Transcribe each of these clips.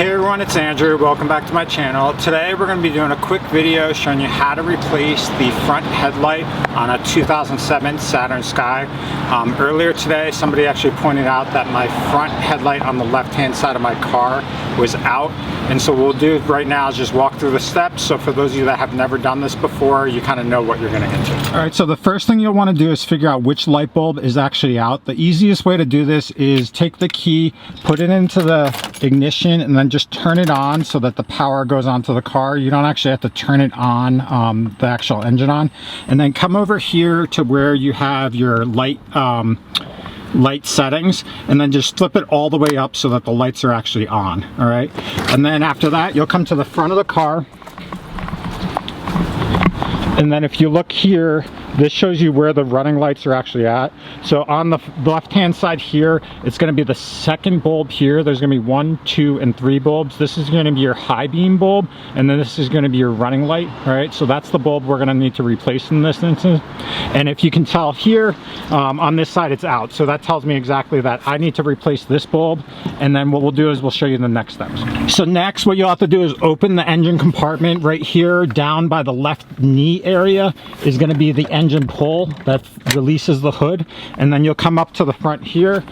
Hey everyone, it's Andrew. Welcome back to my channel. Today we're going to be doing a quick video showing you how to replace the front headlight on a 2007 Saturn Sky. Earlier today somebody actually pointed out that my front headlight on the left hand side of my car was out, and so what we'll do right now is just walk through the steps, so for those of you that have never done this before, you kind of know what you're going to get into. Alright, so the first thing you'll want to do is figure out which light bulb is actually out. The easiest way to do this is take the key, put it into the ignition, and then just turn it on so that the power goes onto the car. You don't actually have to turn it on, the actual engine on, and then come over here to where you have your light settings, and then just flip it all the way up so that the lights are actually on. All right, and then after that you'll come to the front of the car, and then if you look here, this shows you where the running lights are actually at. So on the left hand side here, it's going to be the second bulb here. There's going to be 1, 2, and 3 bulbs. This is going to be your high beam bulb, and then this is going to be your running light. All right, so that's the bulb we're going to need to replace in this instance. And if you can tell here, on this side it's out, so that tells me exactly that I need to replace this bulb. And then what we'll do is we'll show you the next steps. So next, what you'll have to do is open the engine compartment. Right here down by the left knee area is going to be the engine pull that releases the hood, and then you'll come up to the front here,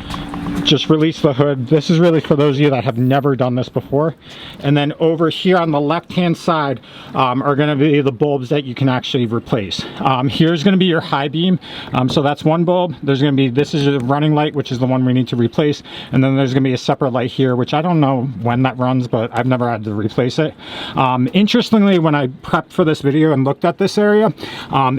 just release the hood. This is really for those of you that have never done this before. And then over here on the left hand side are going to be the bulbs that you can actually replace. Here's going to be your high beam, so that's one bulb. There's going to be, this is a running light, which is the one we need to replace, and then there's going to be a separate light here, which I don't know when that runs, but I've never had to replace it. Interestingly, when I prepped for this video and looked at this area,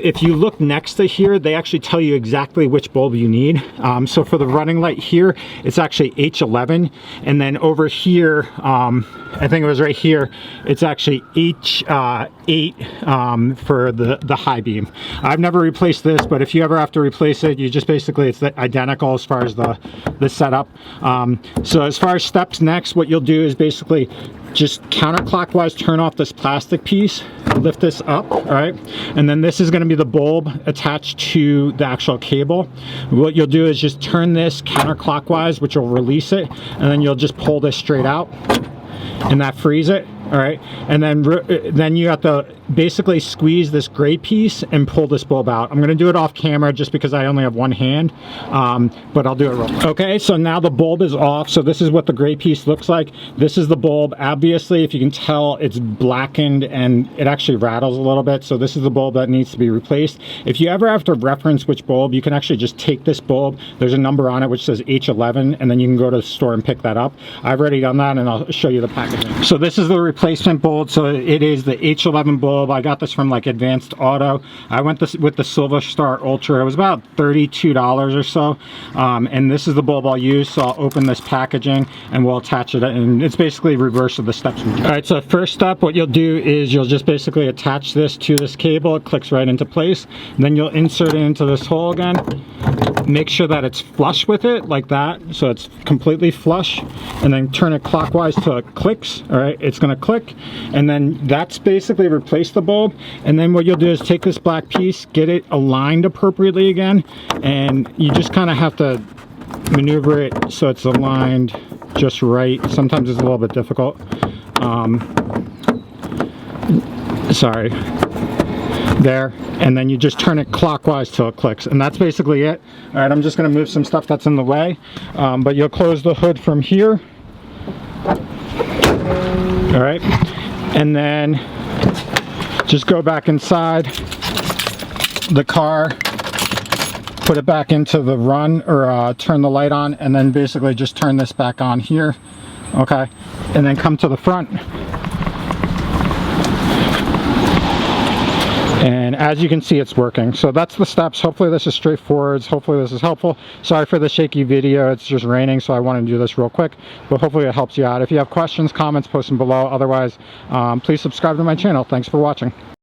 if you look next to here, they actually tell you exactly which bulb you need. So for the running light here, it's actually H11, and then over here, I think it was right here, it's actually H8 for the high beam. I've never replaced this, but if you ever have to replace it, you just basically, it's identical as far as the setup. So as far as steps next, what you'll do is basically just counterclockwise turn off this plastic piece, lift this up, all right, and then this is going to be the bulb attached to the actual cable. What you'll do is just turn this counterclockwise, which will release it, and then you'll just pull this straight out, and that frees it. All right, and then you have to basically squeeze this gray piece and pull this bulb out. I'm going to do it off camera just because I only have one hand, but I'll do it real quick. Okay, so now the bulb is off. So this is what the gray piece looks like. This is the bulb. Obviously, if you can tell, it's blackened and it actually rattles a little bit. So this is the bulb that needs to be replaced. If you ever have to reference which bulb, you can actually just take this bulb. There's a number on it which says H11, and then you can go to the store and pick that up. I've already done that, and I'll show you the packaging. So this is the replacement bulb. So it is the H11 bulb. I got this from like Advanced Auto. I went with the Silver Star Ultra. It was about $32 or so, and this is the bulb I'll use. So I'll open this packaging and we'll attach it, and it's basically reverse of the steps we do. All right, so first step, what you'll do is you'll just basically attach this to this cable. It clicks right into place, and then you'll insert it into this hole again. Make sure that it's flush with it, like that, so it's completely flush, and then turn it clockwise till it clicks. All right, it's going to click, and then that's basically replace the bulb. And then what you'll do is take this black piece, get it aligned appropriately again, and you just kind of have to maneuver it so it's aligned just right. Sometimes it's a little bit difficult. Sorry. There, and then you just turn it clockwise till it clicks, and that's basically it. All right, I'm just going to move some stuff that's in the way, but you'll close the hood from here. All right, and then just go back inside the car, put it back into the run, or turn the light on, and then basically just turn this back on here. Okay, and then come to the front. And as you can see, it's working. So that's the steps. Hopefully this is straightforward. Hopefully this is helpful. Sorry for the shaky video. It's just raining, so I wanted to do this real quick. But hopefully it helps you out. If you have questions, comments, post them below. Otherwise, please subscribe to my channel. Thanks for watching.